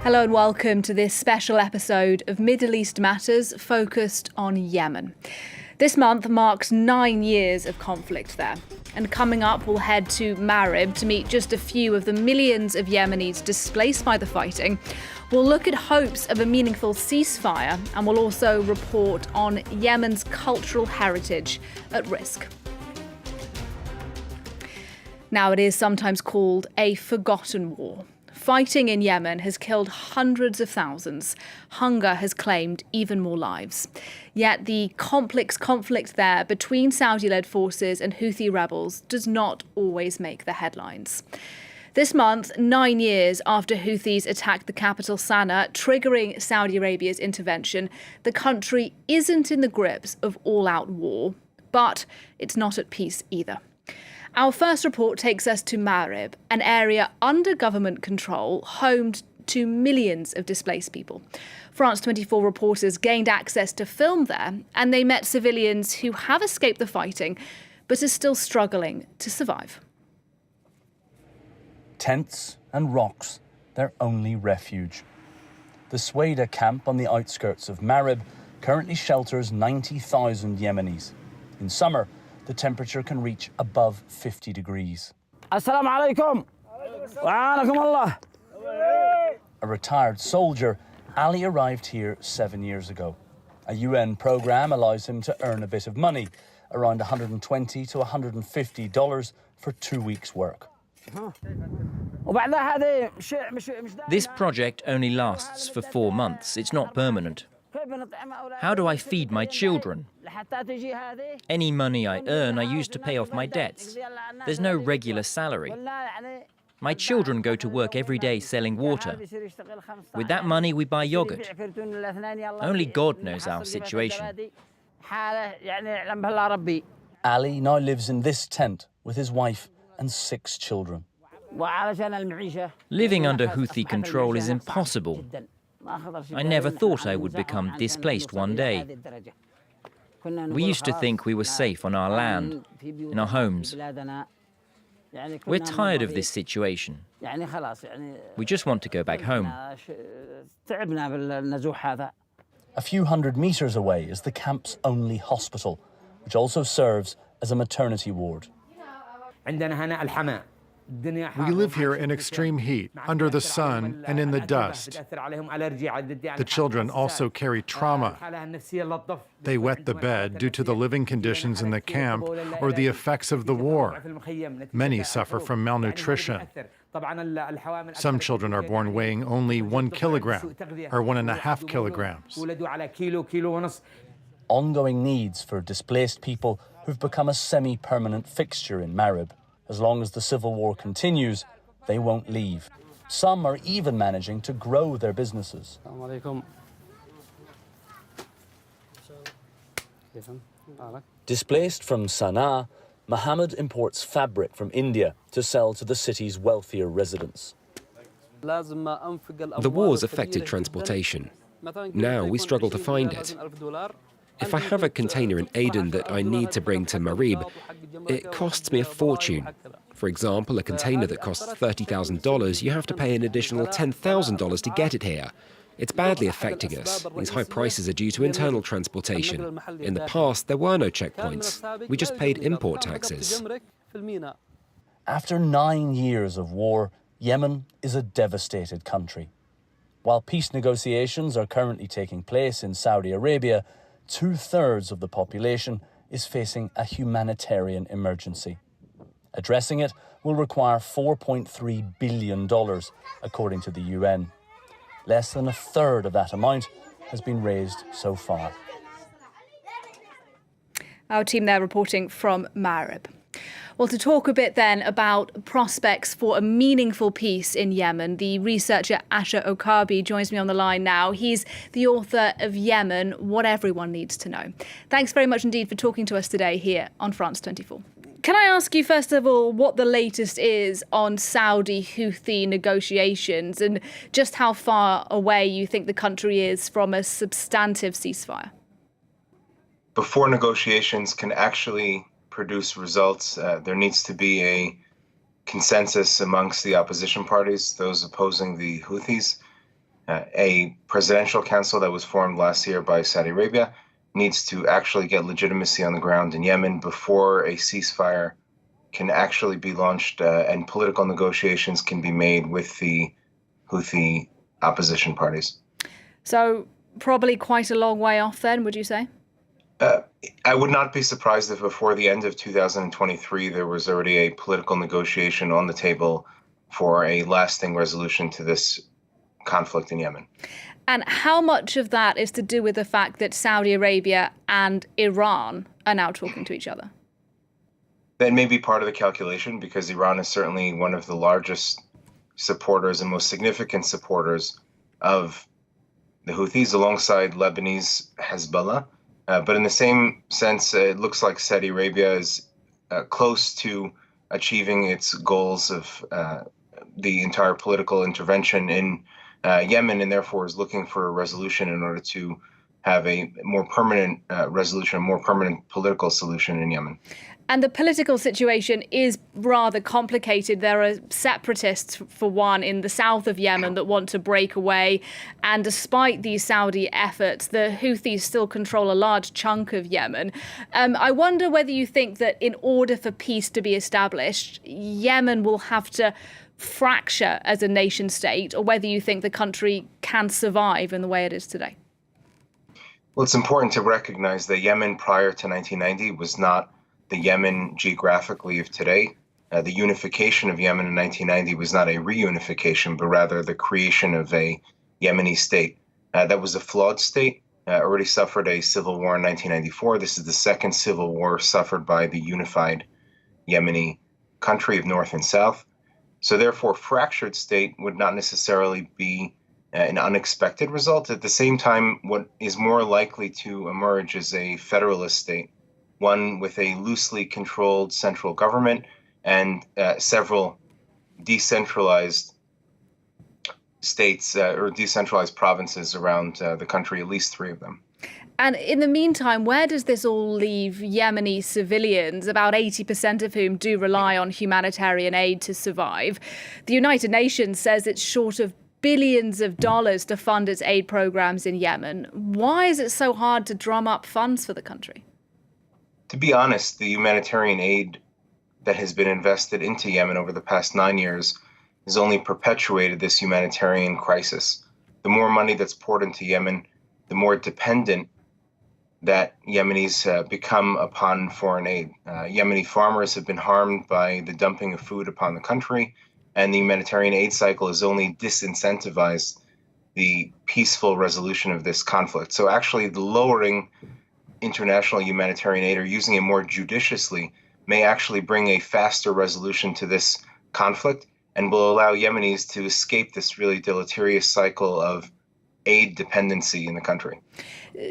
Hello and welcome to this special episode of Middle East Matters focused on Yemen. This month marks 9 years of conflict there. And coming up, we'll head to Marib to meet just a few of the millions of Yemenis displaced by the fighting. We'll look at hopes of a meaningful ceasefire, and we'll also report on Yemen's cultural heritage at risk. Now, it is sometimes called a forgotten war. Fighting in Yemen has killed hundreds of thousands. Hunger has claimed even more lives. Yet the complex conflict there between Saudi-led forces and Houthi rebels does not always make the headlines. This month, 9 years after Houthis attacked the capital Sanaa, triggering Saudi Arabia's intervention, the country isn't in the grips of all-out war, but it's not at peace either. Our first report takes us to Marib, an area under government control, home to millions of displaced people. France 24 reporters gained access to film there, and they met civilians who have escaped the fighting, but are still struggling to survive. Tents and rocks, their only refuge. The Sweda camp on the outskirts of Marib currently shelters 90,000 Yemenis. In summer, the temperature can reach above 50 degrees. Assalamu alaikum. Wa alaikum Allah. A retired soldier, Ali arrived here 7 years ago. A UN program allows him to earn a bit of money, around $120 to $150 for 2 weeks' work. This project only lasts for 4 months. It's not permanent. How do I feed my children? Any money I earn, I use to pay off my debts. There's no regular salary. My children go to work every day selling water. With that money, we buy yogurt. Only God knows our situation. Ali now lives in this tent with his wife and 6 children. Living under Houthi control is impossible. I never thought I would become displaced one day. We used to think we were safe on our land, in our homes. We're tired of this situation. We just want to go back home. A few hundred meters away is the camp's only hospital, which also serves as a maternity ward. We live here in extreme heat, under the sun and in the dust. The children also carry trauma. They wet the bed due to the living conditions in the camp or the effects of the war. Many suffer from malnutrition. Some children are born weighing only 1 kilogram or 1.5 kilograms. Ongoing needs for displaced people who've become a semi-permanent fixture in Marib. As long as the civil war continues, they won't leave. Some are even managing to grow their businesses. Displaced from Sanaa, Mohammed imports fabric from India to sell to the city's wealthier residents. The war's affected transportation. Now we struggle to find it. If I have a container in Aden that I need to bring to Marib, it costs me a fortune. For example, a container that costs $30,000, you have to pay an additional $10,000 to get it here. It's badly affecting us. These high prices are due to internal transportation. In the past, there were no checkpoints. We just paid import taxes. After 9 years of war, Yemen is a devastated country. While peace negotiations are currently taking place in Saudi Arabia, 2/3 of the population is facing a humanitarian emergency. Addressing it will require $4.3 billion, according to the UN. Less than 1/3 of that amount has been raised so far. Our team there reporting from Marib. Well, to talk a bit then about prospects for a meaningful peace in Yemen, the researcher Asher Orkaby joins me on the line now. He's the author of Yemen, What Everyone Needs to Know. Thanks very much indeed for talking to us today here on France 24. Can I ask you, first of all, what the latest is on Saudi-Houthi negotiations and just how far away you think the country is from a substantive ceasefire? Before negotiations can actually produce results, there needs to be a consensus amongst the opposition parties, those opposing the Houthis. A presidential council that was formed last year by Saudi Arabia needs to actually get legitimacy on the ground in Yemen before a ceasefire can actually be launched and political negotiations can be made with the Houthi opposition parties. So probably quite a long way off then, would you say? I would not be surprised if before the end of 2023 there was already a political negotiation on the table for a lasting resolution to this conflict in Yemen. And how much of that is to do with the fact that Saudi Arabia and Iran are now talking to each other? That may be part of the calculation, because Iran is certainly one of the largest supporters and most significant supporters of the Houthis alongside Lebanese Hezbollah. But in the same sense, it looks like Saudi Arabia is close to achieving its goals of the entire political intervention in Yemen, and therefore is looking for a resolution in order to have a more permanent resolution, a more permanent political solution in Yemen. And the political situation is rather complicated. There are separatists, for one, in the south of Yemen that want to break away. And despite these Saudi efforts, the Houthis still control a large chunk of Yemen. I wonder whether you think that in order for peace to be established, Yemen will have to fracture as a nation state, or whether you think the country can survive in the way it is today. Well, it's important to recognize that Yemen prior to 1990 was not the Yemen geographically of today. The unification of Yemen in 1990 was not a reunification, but rather the creation of a Yemeni state. That was a flawed state, already suffered a civil war in 1994. This is the second civil war suffered by the unified Yemeni country of North and South. So therefore, fractured state would not necessarily be an unexpected result. At the same time, what is more likely to emerge is a federalist state, one with a loosely controlled central government and several decentralized states or decentralized provinces around the country, at least 3 of them. And in the meantime, where does this all leave Yemeni civilians, about 80% of whom do rely on humanitarian aid to survive? The United Nations says it's short of billions of dollars to fund its aid programs in Yemen. Why is it so hard to drum up funds for the country? To be honest, the humanitarian aid that has been invested into Yemen over the past 9 years has only perpetuated this humanitarian crisis. The more money that's poured into Yemen, the more dependent that Yemenis become upon foreign aid. Yemeni farmers have been harmed by the dumping of food upon the country, and the humanitarian aid cycle has only disincentivized the peaceful resolution of this conflict. So actually, the lowering international humanitarian aid or using it more judiciously may actually bring a faster resolution to this conflict and will allow Yemenis to escape this really deleterious cycle of aid dependency in the country.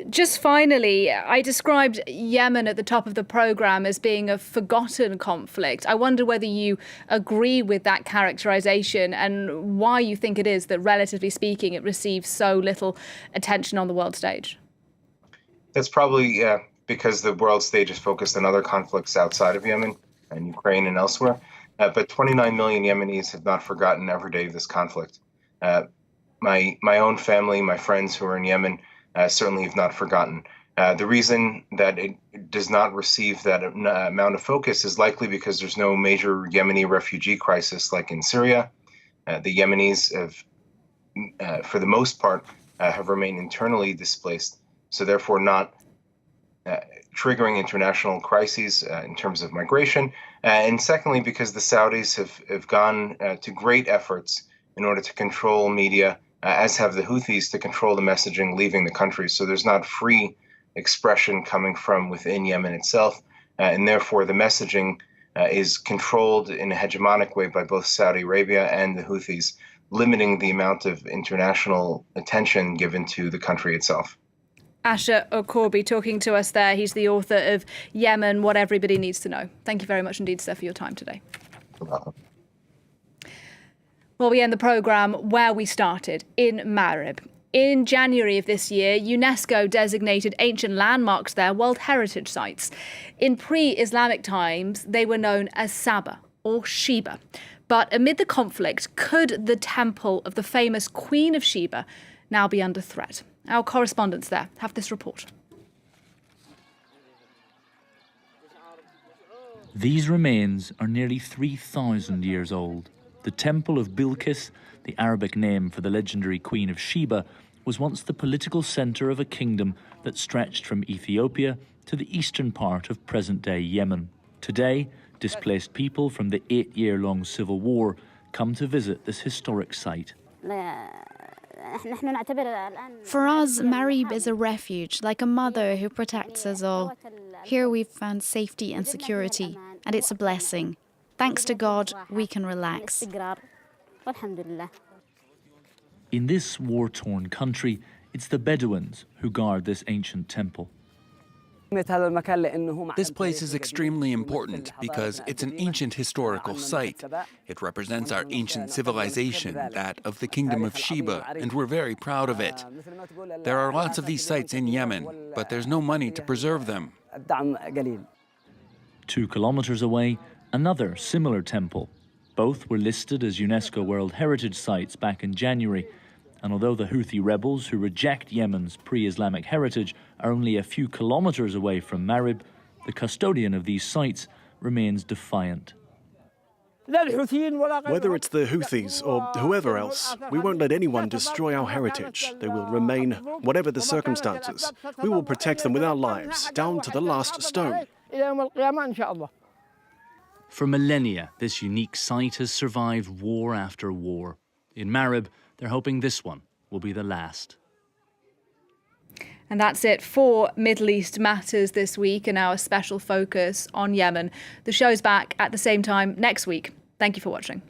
Just finally, I described Yemen at the top of the programme as being a forgotten conflict. I wonder whether you agree with that characterisation and why you think it is that, relatively speaking, it receives so little attention on the world stage. That's probably because the world stage is focused on other conflicts outside of Yemen and Ukraine and elsewhere. But 29 million Yemenis have not forgotten every day of this conflict. My own family, my friends who are in Yemen, certainly have not forgotten. The reason that it does not receive that amount of focus is likely because there's no major Yemeni refugee crisis like in Syria. The Yemenis have, for the most part, have remained internally displaced, so therefore not triggering international crises in terms of migration. And secondly, because the Saudis have gone to great efforts in order to control media, as have the Houthis, to control the messaging leaving the country. So there's not free expression coming from within Yemen itself. And therefore, the messaging is controlled in a hegemonic way by both Saudi Arabia and the Houthis, limiting the amount of international attention given to the country itself. Asher Orkaby talking to us there. He's the author of Yemen, What Everybody Needs to Know. Thank you very much indeed, sir, for your time today. You're welcome. Well, we end the programme where we started, in Marib. In January of this year, UNESCO designated ancient landmarks there World Heritage Sites. In pre-Islamic times, they were known as Saba or Sheba. But amid the conflict, could the temple of the famous Queen of Sheba now be under threat? Our correspondents there have this report. These remains are nearly 3,000 years old. The Temple of Bilqis, the Arabic name for the legendary Queen of Sheba, was once the political centre of a kingdom that stretched from Ethiopia to the eastern part of present-day Yemen. Today, displaced people from the 8-year-long civil war come to visit this historic site. For us, Marib is a refuge, like a mother who protects us all. Here we've found safety and security, and it's a blessing. Thanks to God, we can relax. In this war-torn country, it's the Bedouins who guard this ancient temple. This place is extremely important because it's an ancient historical site. It represents our ancient civilization, that of the Kingdom of Sheba, and we're very proud of it. There are lots of these sites in Yemen, but there's no money to preserve them. 2 kilometers away, another similar temple. Both were listed as UNESCO World Heritage Sites back in January. And although the Houthi rebels who reject Yemen's pre-Islamic heritage are only a few kilometers away from Marib, the custodian of these sites remains defiant. Whether it's the Houthis or whoever else, we won't let anyone destroy our heritage. They will remain, whatever the circumstances. We will protect them with our lives, down to the last stone. For millennia, this unique site has survived war after war. In Marib, they're hoping this one will be the last. And that's it for Middle East Matters this week and our special focus on Yemen. The show's back at the same time next week. Thank you for watching.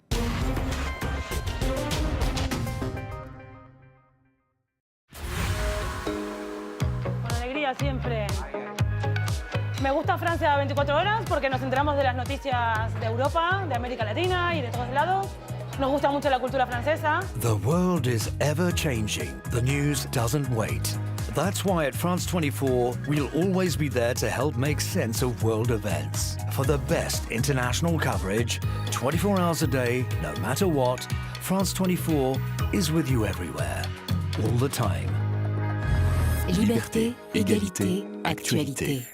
Con alegría siempre. Me gusta Francia 24 horas porque nos enteramos de las noticias de Europa, de América Latina y de todos lados. Nos gusta mucho la cultura francesa. The world is ever changing. The news doesn't wait. That's why at France 24, we'll always be there to help make sense of world events. For the best international coverage, 24 hours a day, no matter what, France 24 is with you everywhere, all the time. Liberté, égalité, actualité.